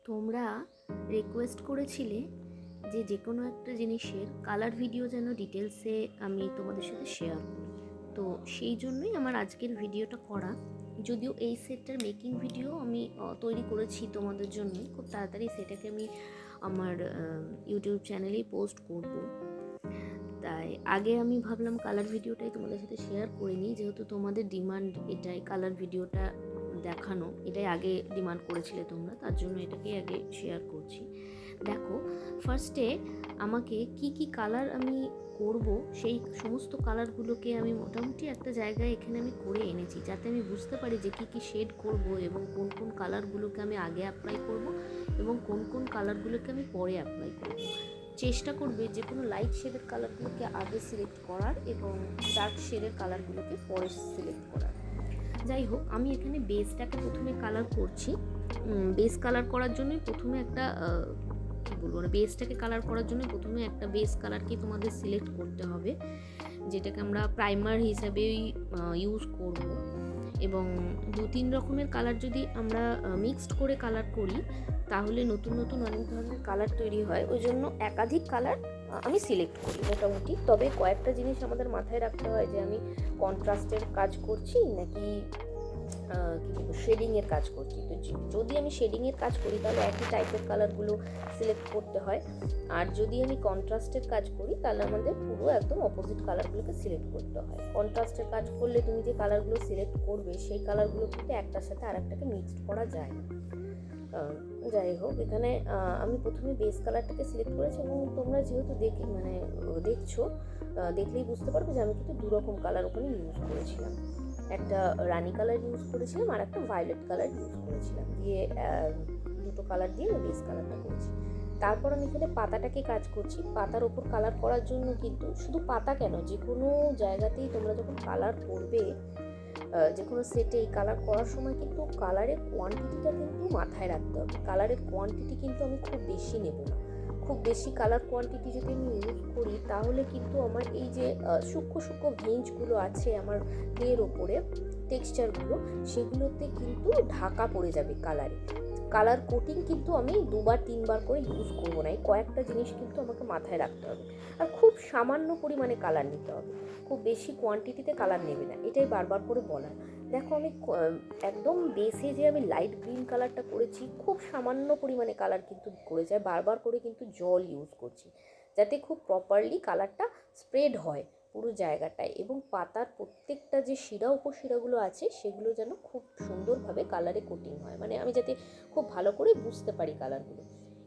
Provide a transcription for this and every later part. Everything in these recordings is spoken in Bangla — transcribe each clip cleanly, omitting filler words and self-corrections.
তোমরা রিকোয়েস্ট করেছিলে যে কোনো একটা জিনিসের কালার ভিডিও যেন ডিটেলসে আমি তোমাদের সাথে শেয়ার করি। তো সেই জন্যই আমার আজকের ভিডিওটা করা। যদিও এই সেটটার মেকিং ভিডিও আমি তৈরি করেছি তোমাদের জন্য, খুব তাড়াতাড়ি সেটাকে আমি আমার ইউটিউব চ্যানেলেই পোস্ট করব। তাই আগে আমি ভাবলাম কালার ভিডিওটাই তোমাদের সাথে শেয়ার করে নিই, যেহেতু তোমাদের ডিমান্ড এটাই, কালার ভিডিওটা দেখানো, এটাই আগে ডিমান্ড করেছিলে তোমরা, তার জন্য এটাকেই আগে শেয়ার করছি। দেখো, ফার্স্টে আমাকে কি কালার আমি করব, সেই সমস্ত কালারগুলোকে আমি মোটামুটি একটা জায়গায় এখানে আমি করে এনেছি, যাতে আমি বুঝতে পারি যে কি শেড করব এবং কোন কালারগুলোকে আমি আগে অ্যাপ্লাই করব এবং কোন কালারগুলোকে আমি পরে অ্যাপ্লাই করব। চেষ্টা করবে যে কোনো লাইট শেডের কালারগুলোকে আগে সিলেক্ট করার এবং ডার্ক শেডের কালারগুলোকে পরে সিলেক্ট করার। যাই হোক, আমি এখানে বেসটাকে প্রথমে কালার করছি। বেস কালার করার জন্য প্রথমে একটা বেসটাকে কালার করার জন্য প্রথমে একটা বেস কালারকে তোমাদের সিলেক্ট করতে হবে, যেটাকে আমরা প্রাইমার হিসাবেই ইউজ করব। এবং 2-3 রকমের কালার যদি আমরা মিক্সড করে কালার করি, তাহলে নতুন অনেক ধরনের কালার তৈরি হয়। ওই জন্য একাধিক কালার আমি সিলেক্ট করি মোটামুটি। তবে কয়েকটা জিনিস আমাদের মাথায় রাখতে হয়, যে আমি কন্ট্রাস্টের কাজ করছি নাকি শেডিংয়ের কাজ করছি। তো যদি আমি শেডিংয়ের কাজ করি তাহলে একই টাইপের কালারগুলো সিলেক্ট করতে হয়, আর যদি আমি কন্ট্রাস্টের কাজ করি তাহলে আমাদের পুরো একদম অপোজিট কালারগুলোকে সিলেক্ট করতে হয়। কন্ট্রাস্টের কাজ করলে তুমি যে কালারগুলো সিলেক্ট করবে সেই কালারগুলো কিন্তু একটার সাথে আরেকটাকে মিক্সড করা যায় না। যাই হোক, এখানে আমি প্রথমে বেস কালারটাকে সিলেক্ট করেছি এবং তোমরা যেহেতু দেখছো, দেখলেই বুঝতে পারবে যে আমি কিন্তু 2 রকম কালার ওখানে ইউজ করেছিলাম। একটা রানি কালার ইউজ করেছিলাম আর একটা ভায়োলেট কালার ইউজ করেছিলাম, দিয়ে দুটো কালার দিয়ে আমি বেস কালারটা করেছি। তারপর আমি এখানে পাতাটাকে কাজ করছি। পাতার ওপর কালার করার জন্য কিন্তু শুধু পাতা কেন, যে কোনো জায়গাতেই তোমরা যখন কালার করবে, যে কোনো সেটে কালার করার সময় কিন্তু কালারের কোয়ান্টিটিটা কিন্তু মাথায় রাখতে হবে। কালারের কোয়ান্টিটি কিন্তু আমি খুব বেশি নেব না। খুব বেশি কালার কোয়ান্টিটি যদি আমি ইউজ করি, তাহলে কিন্তু আমার এই যে সূক্ষ্ম ভেঞ্জগুলো আছে আমার ক্লের ওপরে, টেক্সচারগুলো, সেগুলোতে কিন্তু ঢাকা পড়ে যাবে কালার কোটিং কিন্তু আমি 2-3বার করে ইউজ করবো না। এই কয়েকটা জিনিস কিন্তু আমাকে মাথায় রাখতে হবে। আর খুব সামান্য পরিমাণে কালার নিতে হবে, খুব বেশি কোয়ান্টিটিতে কালার নেবে না, এটাই বারবার করে বলার। দেখো, আমি একদম বেসে যে আমি লাইট গ্রিন কালারটা করেছি, খুব সামান্য পরিমাণে কালার কিন্তু করে যায়, বারবার করে কিন্তু জল ইউজ করছি, যাতে খুব প্রপারলি কালারটা স্প্রেড হয় পুরো জায়গাটায়, এবং পাতার প্রত্যেকটা যে উপশিরাগুলো আছে সেগুলো যেন খুব সুন্দরভাবে কালারে কোটিং হয়, মানে আমি যাতে খুব ভালো করে বুঝতে পারি কালারগুলো।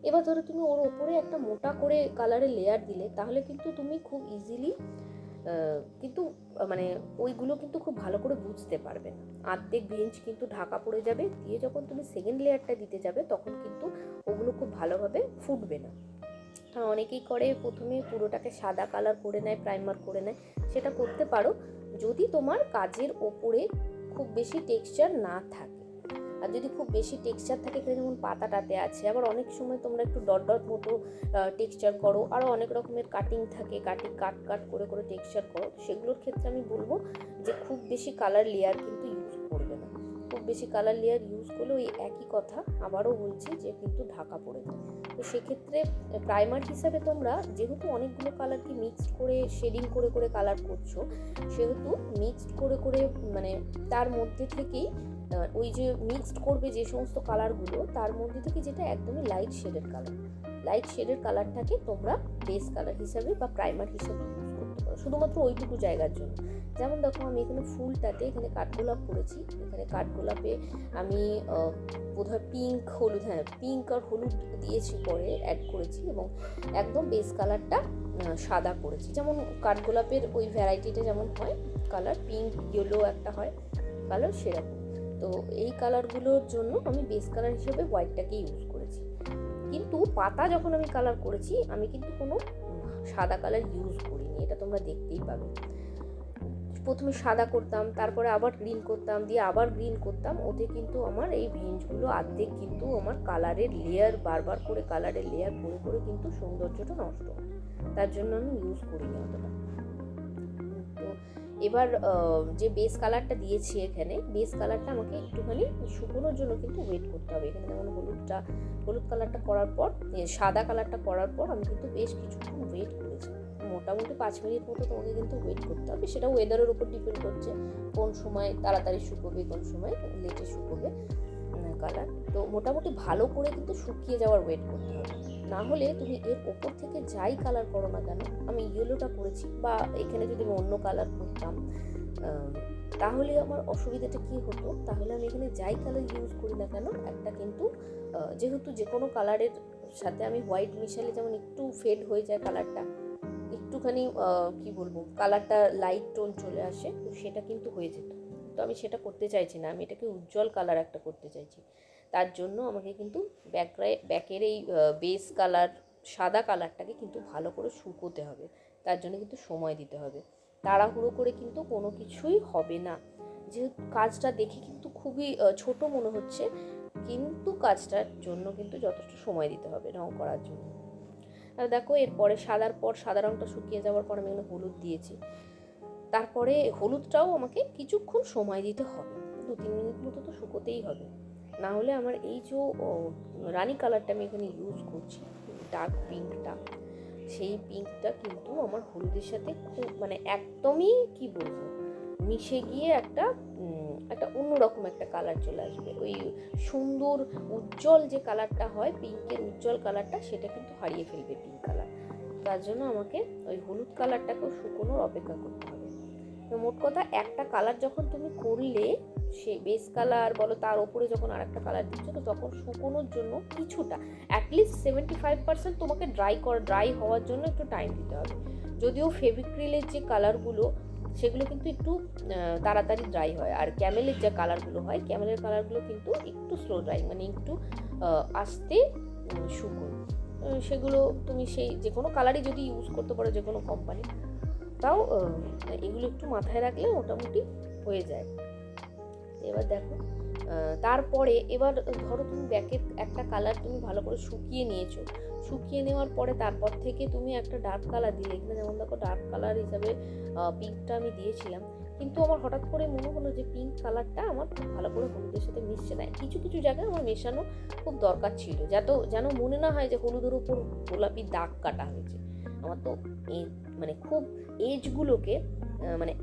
এবার ধরো তুমি ওর ওপরে একটা মোটা করে কালারের লেয়ার দিলে, তাহলে কিন্তু তুমি খুব ইজিলি কিন্তু মানে ওইগুলো কিন্তু খুব ভালো করে বুঝতে পারবে না। অর্ধেক ভেঞ্জ কিন্তু ঢাকা পড়ে যাবে, দিয়ে যখন তুমি সেকেন্ড লেয়ারটা দিতে যাবে তখন কিন্তু ওগুলো খুব ভালোভাবে ফুটবে না। অনেকেই করে প্রথমে পুরোটাকে সাদা কালার করে নেয়, প্রাইমার করে নেয়, সেটা করতে পারো যদি তোমার কাজের ওপরে খুব বেশি টেক্সচার না থাকে। আর যদি খুব বেশি টেক্সচার থাকে, যেমন পাতাটাতে আছে, আবার অনেক সময় তোমরা একটু ডট মতো টেক্সচার করো, আরও অনেক রকমের কাটিং থাকে, কাট করে টেক্সচার করো, সেগুলোর ক্ষেত্রে আমি বলবো যে খুব বেশি কালার লেয়ার কিন্তু ইউজ করবে না। খুব বেশি কালার লেয়ার ইউজ করলে ওই একই কথা আবারও বলছি যে কিন্তু ঢাকা পড়ে যায়। তো সেক্ষেত্রে প্রাইমার হিসাবে তোমরা যেহেতু অনেকগুলো কালারকে মিক্সড করে শেডিং করে কালার করছো, সেহেতু মিক্সড করে মানে তার মধ্যে থেকেই ওই যে মিক্সড করবে যে সমস্ত কালারগুলো, তার মধ্যে থেকে যেটা একদমই লাইট শেডের কালারটাকে তোমরা বেস কালার হিসাবে বা প্রাইমার হিসাবে ইউজ করতে পারো, শুধুমাত্র ওইটুকু জায়গার জন্য। যেমন দেখো, আমি এখানে ফুলটাতে এখানে কাঠগোলাপ করেছি, এখানে কাঠগোলাপে আমি বোধহয় পিঙ্ক আর হলুদ দিয়েছি, পরে অ্যাড করেছি, এবং একদম বেস কালারটা সাদা করেছি। যেমন কাঠগোলাপের ওই ভ্যারাইটিটা যেমন হয় কালার, পিঙ্ক ইয়েলো একটা হয় কালার, সেরকম। তো এই কালারগুলোর জন্য আমি বেস কালার হিসেবে হোয়াইটটাকে ইউজ করেছি। কিন্তু পাতা যখন আমি কালার করেছি, আমি কিন্তু কোনো সাদা কালার ইউজ করিনি, এটা তোমরা দেখতেই পাবে। প্রথমে সাদা করতাম, তারপরে আবার গ্রিন করতাম, দিয়ে আবার গ্রিন করতাম, ওতে কিন্তু আমার এই ভেঞ্জগুলো অর্ধেক কিন্তু আমার কালারের লেয়ার বারবার করে কালারের লেয়ার করে কিন্তু সৌন্দর্যটা নষ্ট হয়, তার জন্য আমি ইউজ করিনি অতটা। তো এবার যে বেস কালারটা দিয়েছি এখানে, বেস কালারটা আমাকে একটুখানি শুকোনোর জন্য কিন্তু ওয়েট করতে হবে। এখানে যেমন হলুদ কালারটা করার পর, সাদা কালারটা করার পর আমি কিন্তু বেশ কিছুক্ষণ ওয়েট করেছি। মোটামুটি 5 মিনিট মতো তোমাকে কিন্তু ওয়েট করতে হবে। সেটা ওয়েদারের উপর ডিপেন্ড করছে কোন সময় তাড়াতাড়ি শুকোবে, কোন সময় লেটে শুকোবে কালার। তো মোটামুটি ভালো করে কিন্তু শুকিয়ে যাওয়ার ওয়েট করতে হবে, না হলে তুমি এর ওপর থেকে যাই কালার করো না কেন, আমি ইয়েলোটা করেছি বা এখানে যদি আমি অন্য কালার করতাম তাহলে আমার অসুবিধাটা কী হতো, তাহলে আমি এখানে যাই কালার ইউজ করি না কেন একটা কিন্তু যেহেতু যে কোনো কালারের সাথে আমি হোয়াইট মিশালে যেমন একটু ফেড হয়ে যায় কালারটা, একটুখানি কি বলবো কালারটা লাইট টোন চলে আসে, তো সেটা কিন্তু হয়ে যেত। তো আমি সেটা করতে চাইছি না, আমি এটাকে উজ্জ্বল কালার একটা করতে চাইছি। তার জন্য আমাকে কিন্তু ব্যাকের এই বেস কালার সাদা কালারটাকে কিন্তু ভালো করে শুকোতে হবে, তার জন্য কিন্তু সময় দিতে হবে। তাড়াহুড়ো করে কিন্তু কোনো কিছুই হবে না। যেহেতু কাজটা দেখে কিন্তু খুবই ছোট মনে হচ্ছে, কিন্তু কাজটার জন্য কিন্তু যথেষ্ট সময় দিতে হবে রং করার জন্য। আর দেখো এরপরে সাদা রঙটা শুকিয়ে যাওয়ার পর আমি এখানে হলুদ দিয়েছি। তারপরে হলুদটাও আমাকে কিছুক্ষণ সময় দিতে হবে, 2-3 মিনিট মতো তো শুকোতেই হবে, না হলে আমার এই যে রানি কালারটা আমি এখানে ইউজ করছি ডার্ক পিঙ্কটা, সেই পিঙ্কটা কিন্তু আমার হলুদের সাথে খুব মানে একদমই কি বলবো মিশে গিয়ে একটা অন্যরকম একটা কালার চলে আসবে। ওই সুন্দর উজ্জ্বল যে কালারটা হয় পিঙ্কের উজ্জ্বল কালারটা, সেটা কিন্তু হারিয়ে ফেলবে পিঙ্ক কালার। তার জন্য আমাকে ওই হলুদ কালারটাকেও শুকোনোর অপেক্ষা করতে হবে। তো মোট কথা একটা কালার যখন তুমি করলে, সেই বেস কালার বলো তার ওপরে যখন আর একটা কালার দিচ্ছ, তো তখন শুকোনোর জন্য কিছুটা অ্যাটলিস্ট 75% তোমাকে ড্রাই হওয়ার জন্য একটু টাইম দিতে হবে। যদিও ফেভিক্রিলের যে কালারগুলো সেগুলো কিন্তু একটু তাড়াতাড়ি ড্রাই হয়, আর ক্যামেলের যে কালারগুলো হয়, ক্যামেলের কালারগুলো কিন্তু একটু স্লো ড্রাই, মানে একটু আস্তে শুকোয়। সেগুলো তুমি সেই যে কোনো কালারই যদি ইউজ করতে পারো যে কোনো কোম্পানি, তাও এগুলো একটু মাথায় রাখলে মোটামুটি হয়ে যায়। এবার দেখো তারপরে এবার ধরো তুমি ব্যাকের একটা কালার তুমি ভালো করে শুকিয়ে নিয়েছো, শুকিয়ে নেওয়ার পরে তারপর থেকে তুমি একটা ডার্ক কালার দিলে, এখানে যেমন দেখো ডার্ক কালার হিসাবে পিঙ্কটা আমি দিয়েছিলাম, কিন্তু আমার হঠাৎ করে মনে হলো যে পিঙ্ক কালারটা আমার খুব ভালো করে হলুদের সাথে মিশছে না। কিছু কিছু জায়গায় আমার মেশানো খুব দরকার ছিল, যেন মনে না হয় যে হলুদের উপর গোলাপি দাগ কাটা হয়েছে। আমার তো মানে খুব এজগুলোকে মানে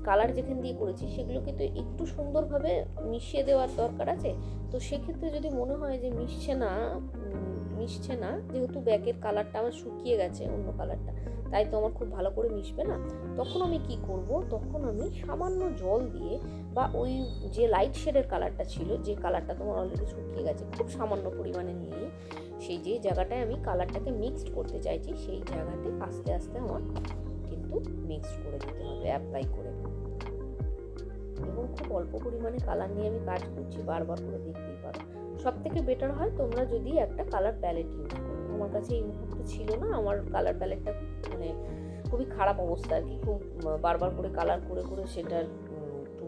কালার যেখান দিয়ে করেছি সেগুলোকে তো একটু সুন্দরভাবে মিশিয়ে দেওয়ার দরকার আছে। তো সেক্ষেত্রে যদি মনে হয় যে মিশছে না, যেহেতু ব্যাকের কালারটা আমার শুকিয়ে গেছে অন্য কালারটা, তাই তো আমার খুব ভালো করে মিশবে না, তখন আমি কি করব, তখন আমি সামান্য জল দিয়ে বা ওই যে লাইট শেডের কালারটা ছিল, যে কালারটা তোমার অলরেডি শুকিয়ে গেছে, খুব সামান্য পরিমাণে নিয়ে সেই যে জায়গাটায় আমি কালারটাকে মিক্সড করতে চাইছি সেই জায়গাতে আস্তে আস্তে আমার কিন্তু মিক্সড করে দিতে হবে অ্যাপ্লাই করে। এবং খুব অল্প পরিমাণে কালার নিয়ে আমি কাজ করছি, বারবার করে দেখতেই পারো। সব থেকে বেটার হয় তোমরা যদি একটা কালার প্যালেট ইউজ করো। আমার কাছে এই মুহূর্তে ছিল না, আমার কালার প্যালেটটা মানে খুবই খারাপ অবস্থা আর কি, খুব বারবার করে কালার করে করে সেটার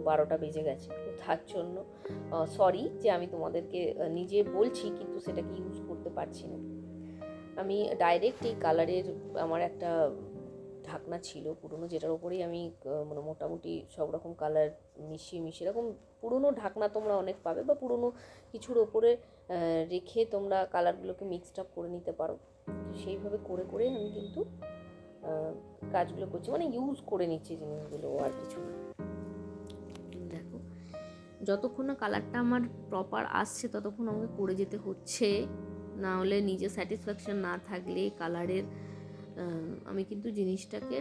12টা বেজে গেছে। তো তার জন্য সরি যে আমি তোমাদেরকে নিজে বলছি কিন্তু সেটাকে ইউজ করতে পারছি না। আমি ডাইরেক্ট এই কালারের আমার একটা ঢাকনা ছিল পুরনো, যেটার ওপরেই আমি মানে মোটামুটি সব রকম কালার মিশিয়ে এরকম পুরনো ঢাকনা তোমরা অনেক পাবে, বা পুরনো কিছুর ওপরে রেখে তোমরা কালারগুলোকে মিক্সড আপ করে নিতে পারো। সেইভাবে করে করে আমি কিন্তু কাজগুলো করছি, মানে ইউজ করে নিচ্ছি জিনিসগুলো, আর কিছু না। দেখো যতক্ষণ না কালারটা আমার প্রপার আসছে ততক্ষণ আমাকে করে যেতে হচ্ছে, না হলে নিজের স্যাটিসফ্যাকশান না থাকলে কালারের আমি কিন্তু জিনিসটাকে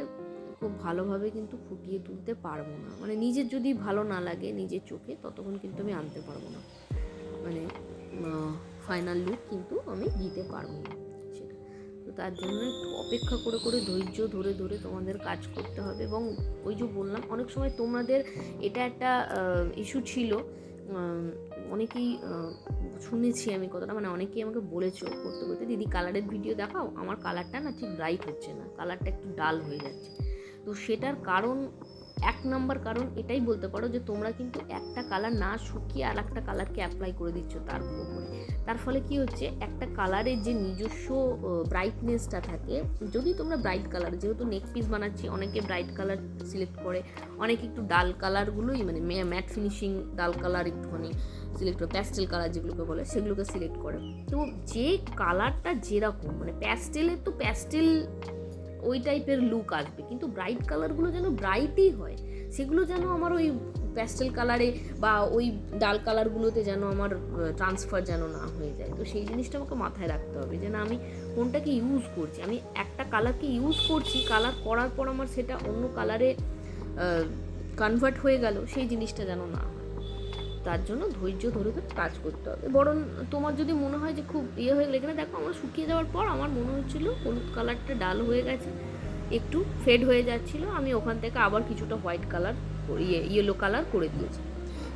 খুব ভালোভাবে কিন্তু ফুটিয়ে তুলতে পারবো না। মানে নিজের যদি ভালো না লাগে নিজের চোখে, ততক্ষণ কিন্তু আমি আনতে পারবো না, মানে ফাইনাল লুক কিন্তু আমি দিতে পারবো না সেটা। তো তার জন্য একটু অপেক্ষা করে করে ধৈর্য ধরে ধরে তোমাদের কাজ করতে হবে। এবং ওই যে বললাম অনেক সময় তোমাদের এটা একটা ইস্যু ছিল, অনেকেই শুনেছি আমি কথাটা, মানে অনেকেই আমাকে বলেছো করতে করতে, দিদি কালারের ভিডিও দেখাও, আমার কালারটা না ঠিক ব্রাইট হচ্ছে না, কালারটা একটু ডাল হয়ে যাচ্ছে। তো সেটার কারণ এক নম্বর কারণ এটাই বলতে পারো যে তোমরা কিন্তু একটা কালার না শুকিয়ে আর একটা কালারকে অ্যাপ্লাই করে দিচ্ছ তার উপরে। তার ফলে কি হচ্ছে, একটা কালারের যে নিজস্ব ব্রাইটনেসটা থাকে, যদি তোমরা ব্রাইট কালার, যেহেতু নেক পিস বানাচ্ছি অনেকে ব্রাইট কালার সিলেক্ট করে, অনেকে একটু ডাল কালারগুলোই মানে ম্যাট ফিনিশিং ডাল কালার একটুখানি সিলেক্ট করে, প্যাস্টেল কালার যেগুলোকে বলে সেগুলোকে সিলেক্ট করে। তো যে কালারটা যেরকম, মানে প্যাস্টেলের তো প্যাস্টেল ওই টাইপের লুক আসবে, কিন্তু ব্রাইট কালারগুলো যেন ব্রাইটই হয়, সেগুলো যেন আমার ওই প্যাস্টেল কালারে বা ওই ডাল কালারগুলোতে যেন আমার ট্রান্সফার যেন না হয়ে যায়। তো সেই জিনিসটা আমাকে মাথায় রাখতে হবে যে না, আমি কোনটাকে ইউজ করছি, আমি একটা কালারকে ইউজ করছি, কালার করার পর আমার সেটা অন্য কালারে কনভার্ট হয়ে গেল, সেই জিনিসটা যেন না হয়। তার জন্য ধৈর্য ধরে ধরে কাজ করতে হবে। বরং তোমার যদি মনে হয় যে খুব হয়ে গেলে, এখানে দেখো আমার শুকিয়ে যাওয়ার পর আমার মনে হচ্ছিলো হলুদ কালারটা ডাল হয়ে গেছে, একটু ফেড হয়ে যাচ্ছিলো, আমি ওখান থেকে আবার কিছুটা হোয়াইট কালার ইয়েলো কালার করে দিয়েছি,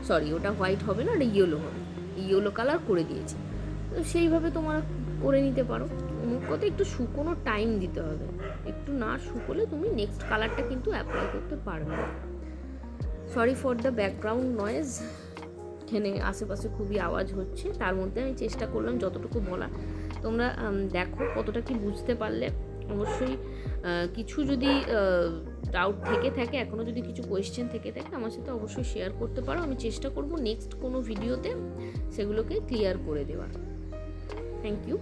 সরি ওটা হোয়াইট হবে না, ওটা ইয়েলো হবে, ইয়েলো কালার করে দিয়েছি। তো সেইভাবে তোমরা করে নিতে পারো। মুখ কথা একটু শুকোনোর টাইম দিতে হবে, একটু না শুকোলে তুমি নেক্সট কালারটা কিন্তু অ্যাপ্লাই করতে পারবে না। Sorry for the background noise, এখানে আশেপাশে খুবই আওয়াজ হচ্ছে, তার মধ্যে আমি চেষ্টা করলাম যতটুকু বলা। তোমরা দেখো কতটা কি বুঝতে পারলে। অবশ্যই কিছু যদি ডাউট থেকে থাকে, এখনও যদি কিছু কোয়েশ্চেন থেকে থাকে আমার সাথে অবশ্যই শেয়ার করতে পারো, আমি চেষ্টা করব নেক্সট কোনো ভিডিওতে সেগুলোকে ক্লিয়ার করে দেওয়ার। Thank you.